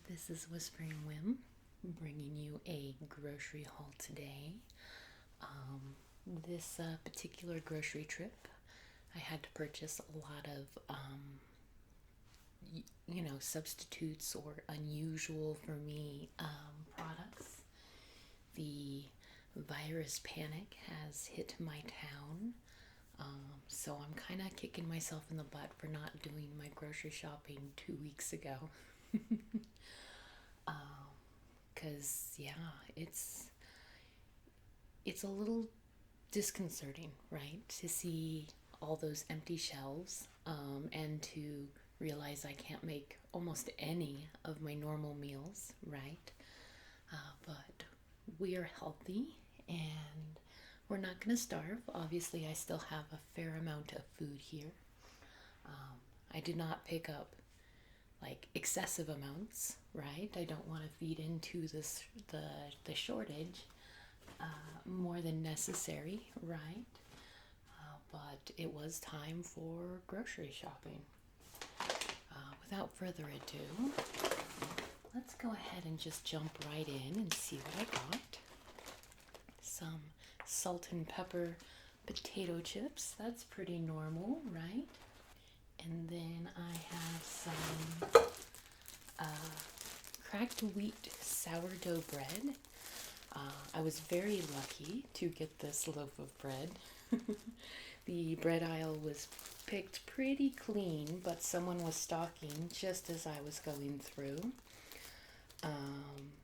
This is Whispering Whim, bringing you a grocery haul today. This particular grocery trip, I had to purchase a lot of, substitutes or unusual for me products. The virus panic has hit my town, so I'm kind of kicking myself in the butt for not doing my grocery shopping 2 weeks ago. Because it's a little disconcerting, right, to see all those empty shelves, and to realize I can't make almost any of my normal meals, right? But we are healthy and we're not going to starve. Obviously, I still have a fair amount of food here. I did not pick up like excessive amounts, right? I don't want to feed into the shortage more than necessary, right? But it was time for grocery shopping. Without further ado, let's go ahead and just jump right in and see what I got. Some salt and pepper potato chips. That's pretty normal, right? And then I have some cracked wheat sourdough bread. I was very lucky to get this loaf of bread. The bread aisle was picked pretty clean, but someone was stocking just as I was going through.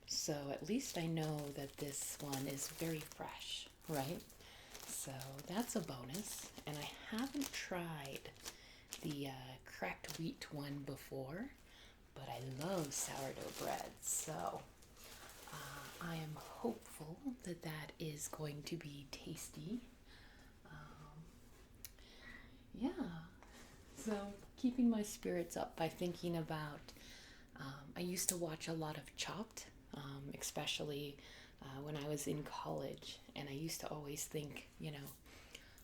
So at least I know that this one is very fresh, right? So that's a bonus. And I haven't tried the cracked wheat one before, but I love sourdough bread, so I am hopeful that that is going to be tasty. Yeah, so keeping my spirits up by thinking about, I used to watch a lot of Chopped, especially when I was in college, and I used to always think,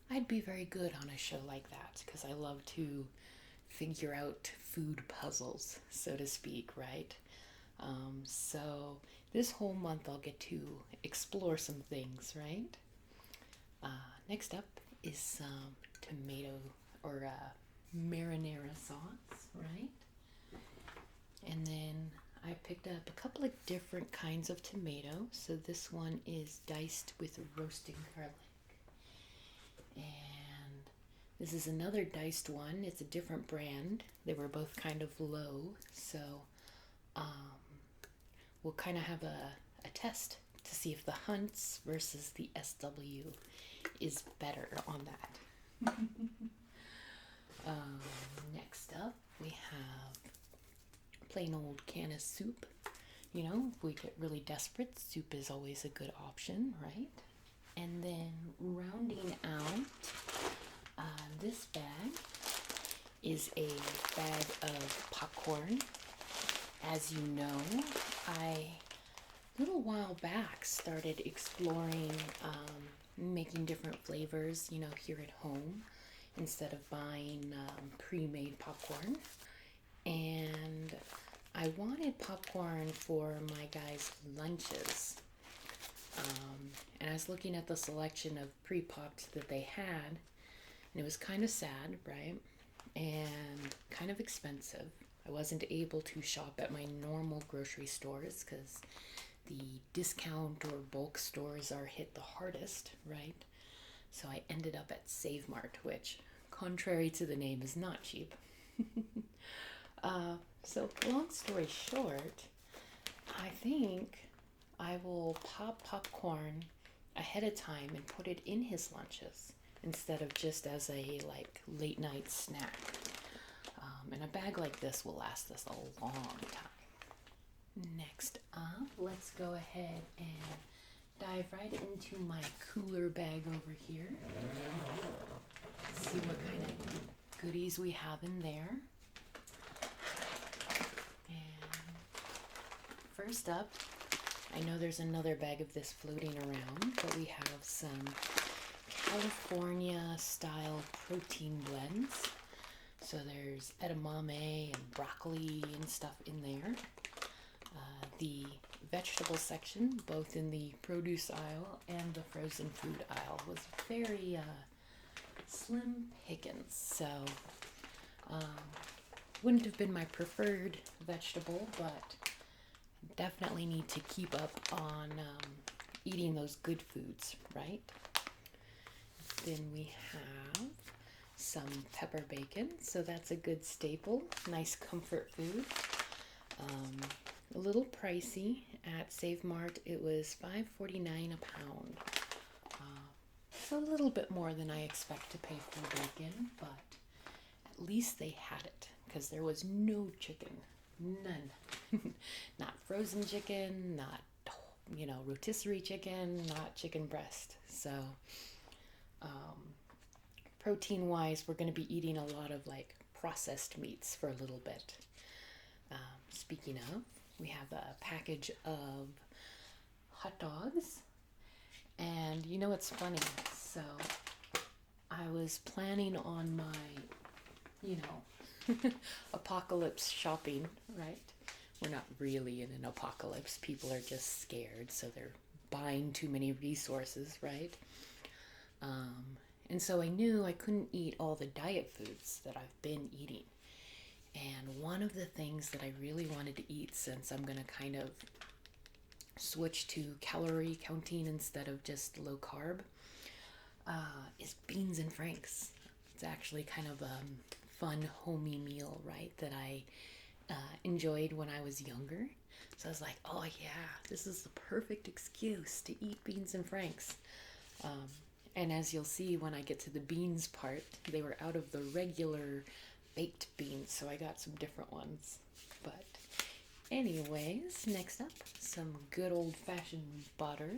I'd be very good on a show like that because I love to figure out food puzzles, so to speak, right? So this whole month I'll get to explore some things, right? Next up is some tomato or marinara sauce, right? And then I picked up a couple of different kinds of tomato. So this one is diced with roasting garlic. And this is another diced one. It's a different brand. They were both kind of low. So we'll kind of have a test to see if the Hunts versus the SW is better on that. Next up, we have plain old can of soup. If we get really desperate, soup is always a good option, right? And then rounding out this bag is a bag of popcorn. As you know, I, a little while back, started exploring making different flavors, here at home instead of buying pre-made popcorn. And I wanted popcorn for my guys' lunches. And I was looking at the selection of pre-popped that they had, and it was kind of sad, right? And kind of expensive. I wasn't able to shop at my normal grocery stores because the discount or bulk stores are hit the hardest, right? So I ended up at Save Mart, which, contrary to the name, is not cheap. So long story short, I think I will pop popcorn ahead of time and put it in his lunches instead of just as a late night snack. And a bag like this will last us a long time. Next up, let's go ahead and dive right into my cooler bag over here. See what kind of goodies we have in there. And first up, I know there's another bag of this floating around, but we have some California style protein blends. So there's edamame and broccoli and stuff in there. the vegetable section, both in the produce aisle and the frozen food aisle, was very slim pickings. So, wouldn't have been my preferred vegetable, but definitely need to keep up on eating those good foods, right? Then we have some pepper bacon, so that's a good staple, nice comfort food. A little pricey at Save Mart. It was $5.49 a pound. So a little bit more than I expect to pay for bacon, but at least they had it because there was no chicken, none. Not frozen chicken, not rotisserie chicken, not chicken breast. So protein wise, we're going to be eating a lot of like processed meats for a little bit. Speaking of, we have a package of hot dogs. And you know what's funny? So I was planning on my, apocalypse shopping, right? We're not really in an apocalypse. People are just scared, so they're buying too many resources, right? And so I knew I couldn't eat all the diet foods that I've been eating. And one of the things that I really wanted to eat, since I'm going to kind of switch to calorie counting instead of just low carb, is beans and franks. It's actually kind of a fun homey meal, right, that I enjoyed when I was younger. So I was like, oh yeah, this is the perfect excuse to eat beans and franks. And as you'll see when I get to the beans part, they were out of the regular baked beans, so I got some different ones. But anyways, next up, some good old-fashioned butter.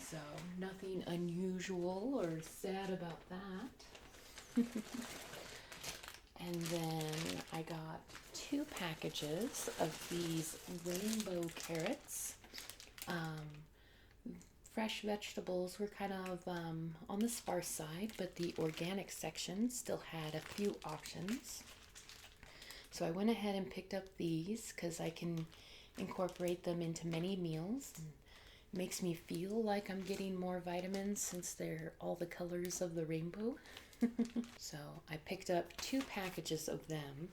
So nothing unusual or sad about that. And then I got 2 packages of these rainbow carrots. Fresh vegetables were kind of on the sparse side, but the organic section still had a few options. So I went ahead and picked up these because I can incorporate them into many meals. And it makes me feel like I'm getting more vitamins since they're all the colors of the rainbow. So I picked up 2 packages of them,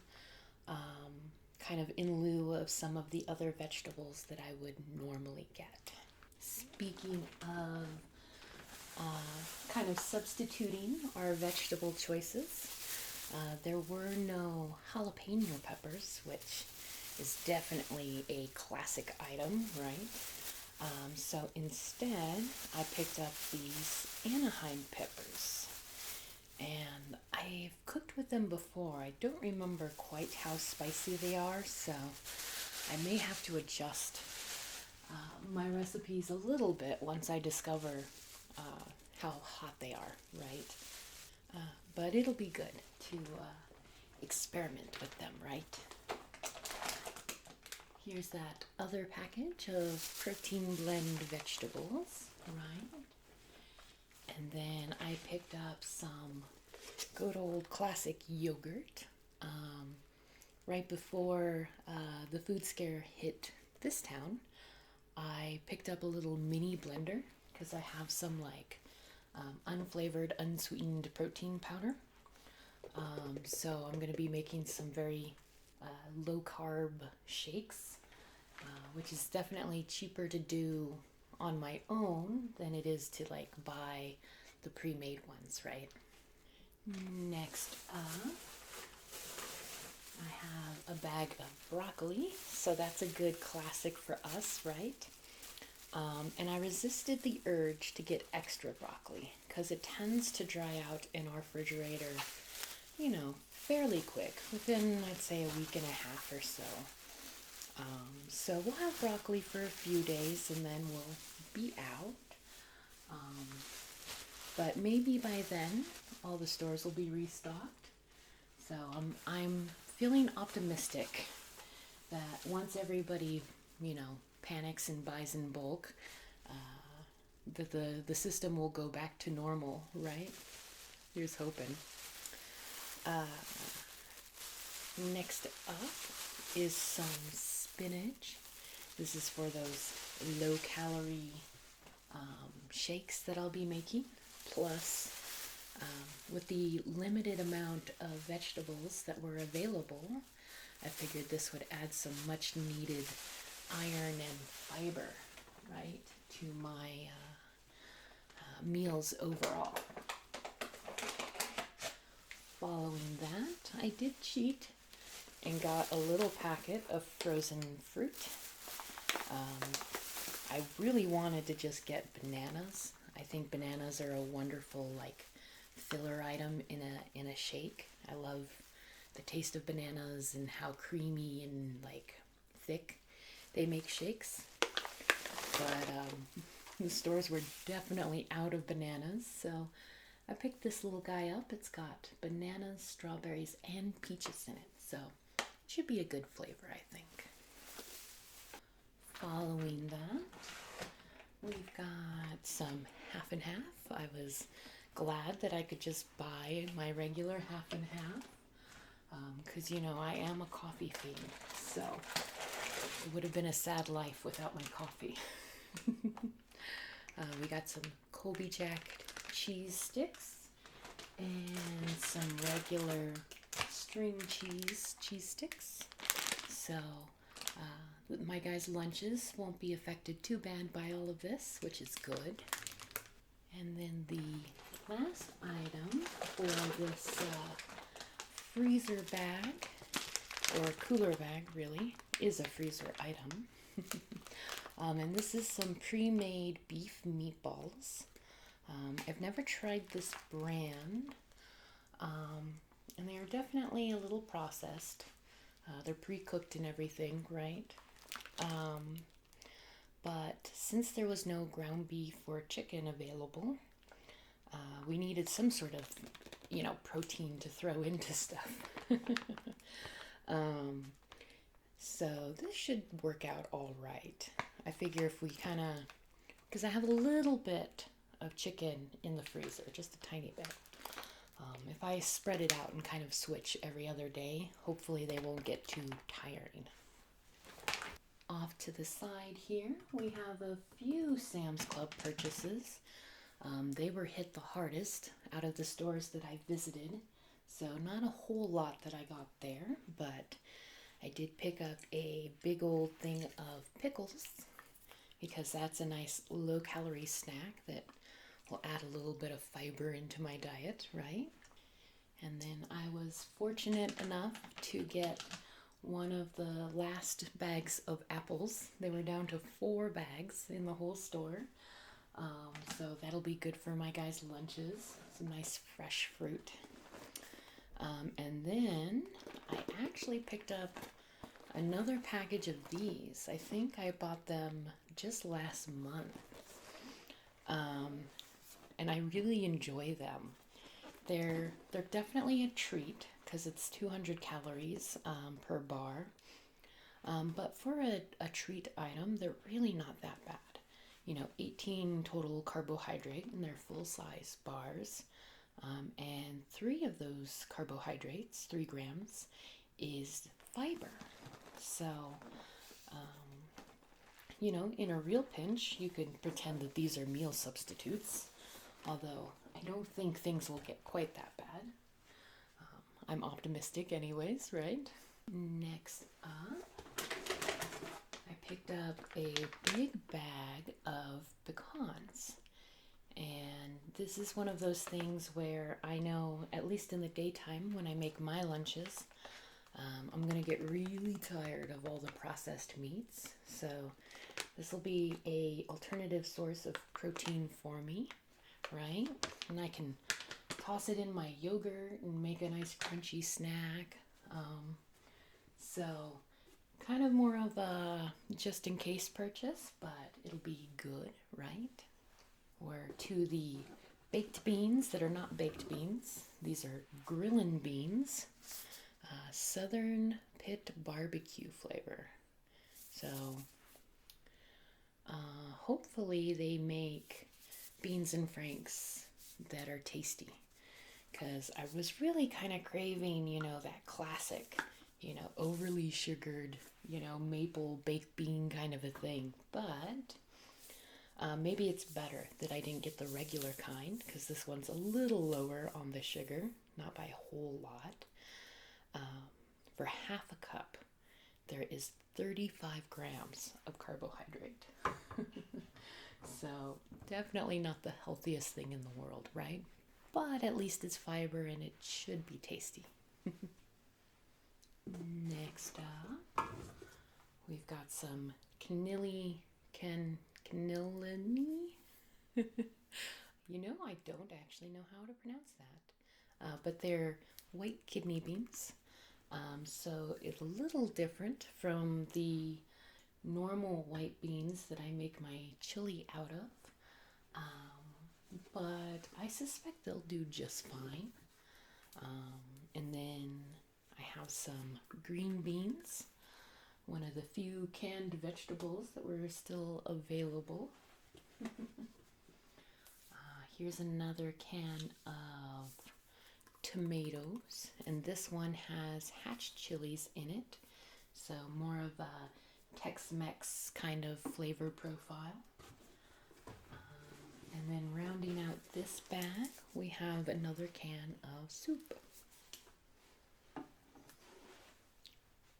kind of in lieu of some of the other vegetables that I would normally get. Speaking of kind of substituting our vegetable choices, there were no jalapeno peppers, which is definitely a classic item, right? So instead, I picked up these Anaheim peppers. And I've cooked with them before. I don't remember quite how spicy they are, so I may have to adjust my recipes a little bit once I discover how hot they are, right? But it'll be good to experiment with them, right? Here's that other package of protein blend vegetables, right? And then I picked up some good old classic yogurt. Right before the food scare hit this town, I picked up a little mini blender because I have some like unflavored, unsweetened protein powder. So I'm going to be making some very low carb shakes, which is definitely cheaper to do on my own than it is to like buy the pre-made ones, right? Next up, I have a bag of broccoli, so that's a good classic for us, right? And I resisted the urge to get extra broccoli because it tends to dry out in our refrigerator, fairly quick, within I'd say a week and a half or so. So we'll have broccoli for a few days and then we'll be out. But maybe by then all the stores will be restocked. So I'm feeling optimistic that once everybody, panics and buys in bulk, that the system will go back to normal, right? Here's hoping. Next up is some spinach. This is for those low-calorie shakes that I'll be making. Plus, with the limited amount of vegetables that were available, I figured this would add some much-needed iron and fiber, right, to my meals overall. Following that, I did cheat and got a little packet of frozen fruit. I really wanted to just get bananas. I think bananas are a wonderful filler item in a shake. I love the taste of bananas and how creamy and thick they make shakes. But the stores were definitely out of bananas, so I picked this little guy up. It's got bananas, strawberries, and peaches in it, so it should be a good flavor, I think. Following that, we've got some half and half. I was glad that I could just buy my regular half and half because, I am a coffee fiend, so it would have been a sad life without my coffee. We got some Colby Jack cheese sticks and some regular string cheese sticks. So my guys' lunches won't be affected too bad by all of this, which is good. And then the last item for this freezer bag, or cooler bag really, is a freezer item. And this is some pre-made beef meatballs. I've never tried this brand, and they are definitely a little processed. They're pre-cooked and everything, right? But since there was no ground beef or chicken available, we needed some sort of, protein to throw into stuff. So this should work out all right. I figure if we because I have a little bit of chicken in the freezer, just a tiny bit. If I spread it out and kind of switch every other day, hopefully they won't get too tiring. Off to the side here, we have a few Sam's Club purchases. They were hit the hardest out of the stores that I visited, so not a whole lot that I got there, but I did pick up a big old thing of pickles because that's a nice low-calorie snack that will add a little bit of fiber into my diet, right? And then I was fortunate enough to get one of the last bags of apples. They were down to 4 bags in the whole store. So that'll be good for my guys' lunches. Some nice fresh fruit. And then I actually picked up another package of these. I think I bought them just last month. And I really enjoy them. They're definitely a treat because it's 200 calories per bar. But for a treat item, they're really not that bad. 18 total carbohydrate, and they're full-size bars. And 3 of those carbohydrates, 3 grams, is fiber. So, in a real pinch, you could pretend that these are meal substitutes. Although, I don't think things will get quite that bad. I'm optimistic anyways, right? Next up, I picked up a big bag of pecans. And this is one of those things where I know, at least in the daytime when I make my lunches, I'm going to get really tired of all the processed meats. So this will be a alternative source of protein for me, right? And I can toss it in my yogurt and make a nice crunchy snack. So kind of more of a just in case purchase, but it'll be good, right? Or to the baked beans that are not baked beans. These are grillin' beans, Southern Pit barbecue flavor. So hopefully they make beans and franks that are tasty, because I was really kind of craving, that classic, overly sugared, maple baked bean kind of a thing. But maybe it's better that I didn't get the regular kind because this one's a little lower on the sugar, not by a whole lot. For half a cup, there is 35 grams of carbohydrate. So definitely not the healthiest thing in the world, right? But at least it's fiber and it should be tasty. Next up, we've got some cannellini. I don't actually know how to pronounce that. But they're white kidney beans. So it's a little different from the normal white beans that I make my chili out of. But I suspect they'll do just fine. And then I have some green beans, one of the few canned vegetables that were still available. Here's another can of tomatoes, and this one has hatch chilies in it, so more of a Tex-Mex kind of flavor profile. And then rounding out this bag, we have another can of soup.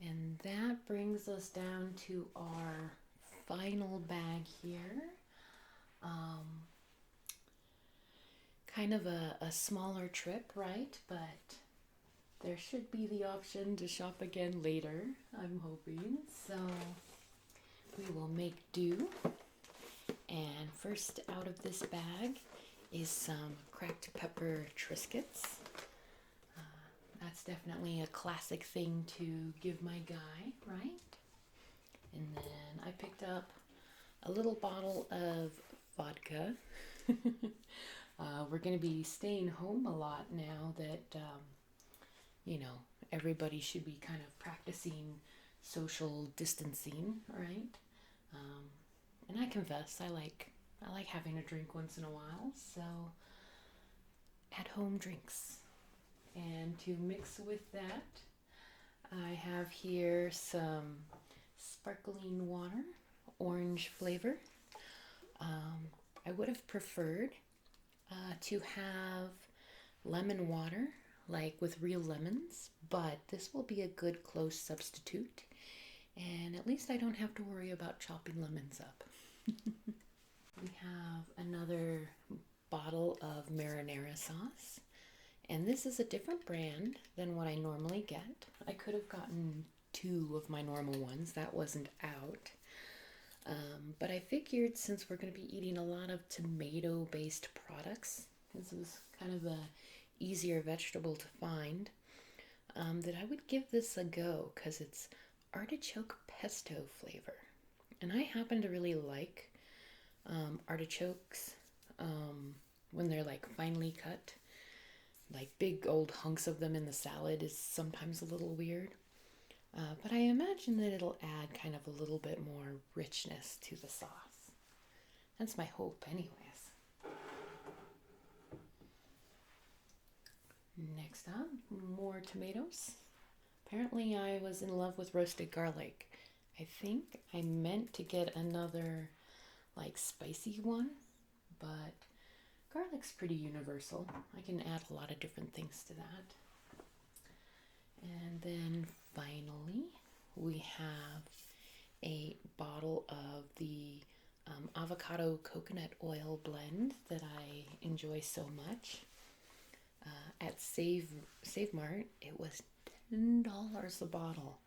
And that brings us down to our final bag here. Kind of a smaller trip, right? But there should be the option to shop again later, I'm hoping. So we will make do. And first out of this bag is some cracked pepper Triscuits. That's definitely a classic thing to give my guy, right? And then I picked up a little bottle of vodka. We're going to be staying home a lot now that, everybody should be kind of practicing social distancing, right? And I confess, I like having a drink once in a while, so at home drinks. And to mix with that, I have here some sparkling water, orange flavor. I would have preferred to have lemon water, like with real lemons, but this will be a good close substitute. And at least I don't have to worry about chopping lemons up. We have another bottle of marinara sauce. And this is a different brand than what I normally get. I could have gotten 2 of my normal ones. That wasn't out. But I figured since we're going to be eating a lot of tomato-based products, this is kind of a easier vegetable to find, that I would give this a go because it's artichoke pesto flavor. And I happen to really like artichokes when they're like finely cut. Like big old hunks of them in the salad is sometimes a little weird. But I imagine that it'll add kind of a little bit more richness to the sauce. That's my hope anyways. Next up, more tomatoes. Apparently I was in love with roasted garlic. I think I meant to get another like spicy one, but garlic's pretty universal. I can add a lot of different things to that. And then finally, we have a bottle of the avocado coconut oil blend that I enjoy so much. At Save Mart, it was $10 a bottle.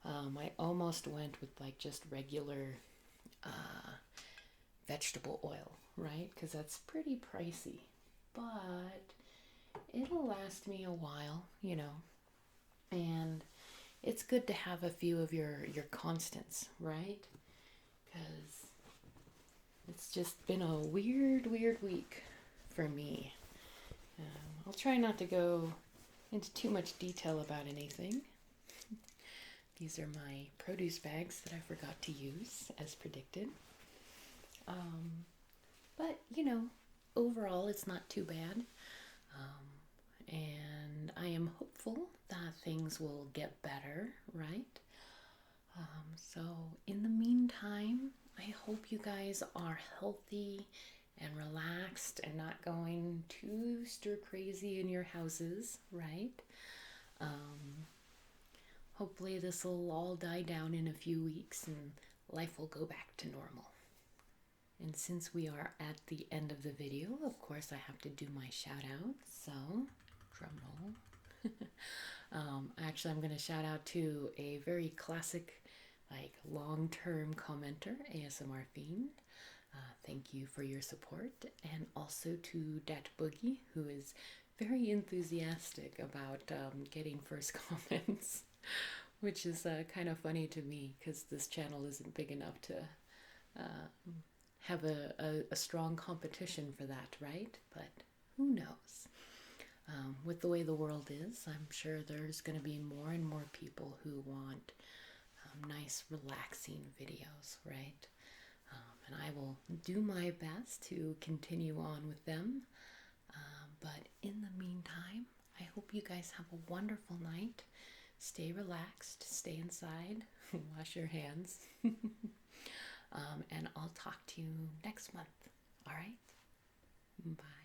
I almost went with like just regular vegetable oil, right? Because that's pretty pricey, but it'll last me a while, and it's good to have a few of your constants, right? Because it's just been a weird week for me. I'll try not to go into too much detail about anything. These are my produce bags that I forgot to use as predicted. But, overall it's not too bad. and I am hopeful that things will get better, right? So, in the meantime, I hope you guys are healthy and relaxed and not going too stir crazy in your houses, right? Um, Hopefully, this will all die down in a few weeks and life will go back to normal. And since we are at the end of the video, of course, I have to do my shout out. So, drum roll. Actually, I'm going to shout out to a very classic, like long-term commenter, ASMR Fiend. Thank you for your support, and also to Dat Boogie, who is very enthusiastic about getting first comments, which is kind of funny to me because this channel isn't big enough to have a strong competition for that, right? But who knows? With the way the world is, I'm sure there's going to be more and more people who want nice, relaxing videos, right? And I will do my best to continue on with them. But in the meantime, I hope you guys have a wonderful night. Stay relaxed, stay inside, wash your hands, and I'll talk to you next month. All right? Bye.